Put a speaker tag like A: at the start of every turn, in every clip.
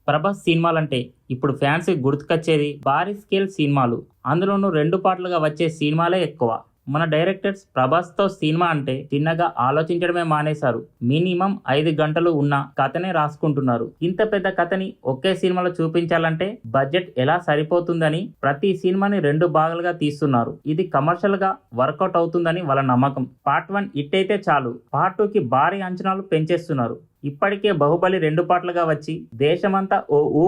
A: ప్రభాస్ సినిమాలంటే ఇప్పుడు ఫ్యాన్స్ గుర్తుకొచ్చేది భారీ స్కేల్ సినిమాలు. అందులోనూ 2 పార్ట్లుగా వచ్చే సినిమాలే ఎక్కువ. మన డైరెక్టర్స్ ప్రభాస్తో సినిమా అంటే చిన్నగా ఆలోచించడమే మానేశారు. మినిమం 5 గంటలు ఉన్న కథనే రాసుకుంటున్నారు. ఇంత పెద్ద కథని ఒకే సినిమాలో చూపించాలంటే బడ్జెట్ ఎలా సరిపోతుందని ప్రతి సినిమాని 2 భాగాలుగా తీస్తున్నారు. ఇది కమర్షియల్ గా వర్కౌట్ అవుతుందని వాళ్ళ నమ్మకం. పార్ట్ 1 హిట్ అయితే చాలు, పార్ట్ 2కి భారీ అంచనాలు పెంచేస్తున్నారు. ఇప్పటికే బాహుబలి 2 పార్ట్లుగా వచ్చి దేశమంతా ఓ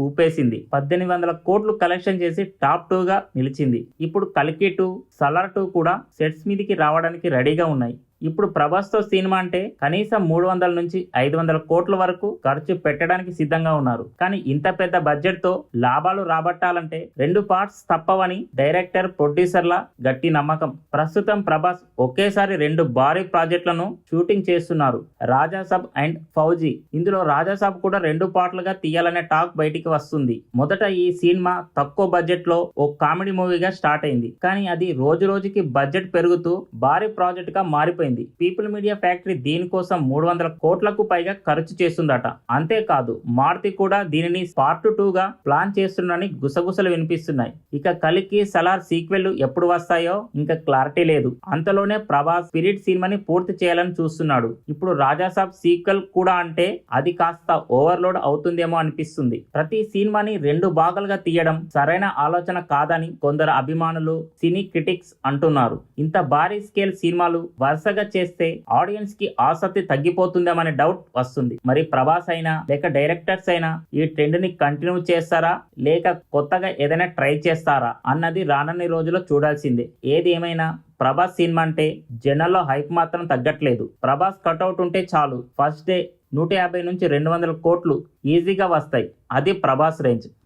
A: ఊపేసింది. 1800 కోట్లు కలెక్షన్ చేసి టాప్ 2గా నిలిచింది. ఇప్పుడు కల్కి 2, సలార్ 2 కూడా సెట్స్ మీదికి రావడానికి రెడీగా ఉన్నాయి. ఇప్పుడు ప్రభాస్తో సినిమా అంటే కనీసం 300 నుంచి 500 కోట్ల వరకు ఖర్చు పెట్టడానికి సిద్ధంగా ఉన్నారు. కానీ ఇంత పెద్ద బడ్జెట్ తో లాభాలు రాబట్టాలంటే 2 పార్ట్స్ తప్పవని డైరెక్టర్, ప్రొడ్యూసర్ల గట్టి నమ్మకం. ప్రస్తుతం ప్రభాస్ ఒకేసారి 2 భారీ ప్రాజెక్టులను షూటింగ్ చేస్తున్నారు. రాజాసాబ్ అండ్ ఫౌజీ. ఇందులో రాజాసాబ్ కూడా 2 పార్ట్లుగా తీయాలనే టాక్ బయటికి వస్తుంది. మొదట ఈ సినిమా తక్కువ బడ్జెట్ లో ఓ కామెడీ మూవీగా స్టార్ట్ అయింది. కానీ అది రోజు రోజుకి బడ్జెట్ పెరుగుతూ భారీ ప్రాజెక్ట్ గా మారిపోయింది. పీపుల్ మీడియా ఫ్యాక్టరీ దీనికోసం 300 కోట్లకు పైగా ఖర్చు చేస్తుందట. అంతేకాదు మారుతి కూడా దీనిని పార్ట్ 2గా ప్లాన్ చేస్తుందని గుసగుసలు వినిపిస్తున్నాయి. ఇక కలికి, సలార్ సీక్వెల్ ఎప్పుడు వస్తాయో ఇంకా క్లారిటీ లేదు. అంతలోనే ప్రభాస్ స్పిరిట్ సినిమాని పూర్తి చేయాలని చూస్తున్నాడు. ఇప్పుడు రాజాసాబ్ సీక్వెల్ కూడా అంటే అది కాస్త ఓవర్లోడ్ అవుతుందేమో అనిపిస్తుంది. ప్రతి సినిమాని 2 భాగాలుగా తీయడం సరైన ఆలోచన కాదని కొందరు అభిమానులు, సినీ క్రిటిక్స్ అంటున్నారు. ఇంత భారీ స్కేల్ సినిమాలు వరుసగా చేస్తే ఆడియన్స్ కి ఆసక్తి తగ్గిపోతుందేమనే డౌట్ వస్తుంది. మరి ప్రభాస్ అయినా లేక డైరెక్టర్స్ అయినా ఈ ట్రెండ్ ని కంటిన్యూ చేస్తారా లేక కొత్తగా ఏదైనా ట్రై చేస్తారా అన్నది రానున్న రోజుల్లో చూడాల్సిందే. ఏది ఏమైనా ప్రభాస్ సినిమా అంటే జనాల్లో హైప్ మాత్రం తగ్గట్లేదు. ప్రభాస్ కట్అవుట్ ఉంటే చాలు, ఫస్ట్ డే 150 నుంచి 200 కోట్లు ఈజీగా వస్తాయి. అది ప్రభాస్ రేంజ్.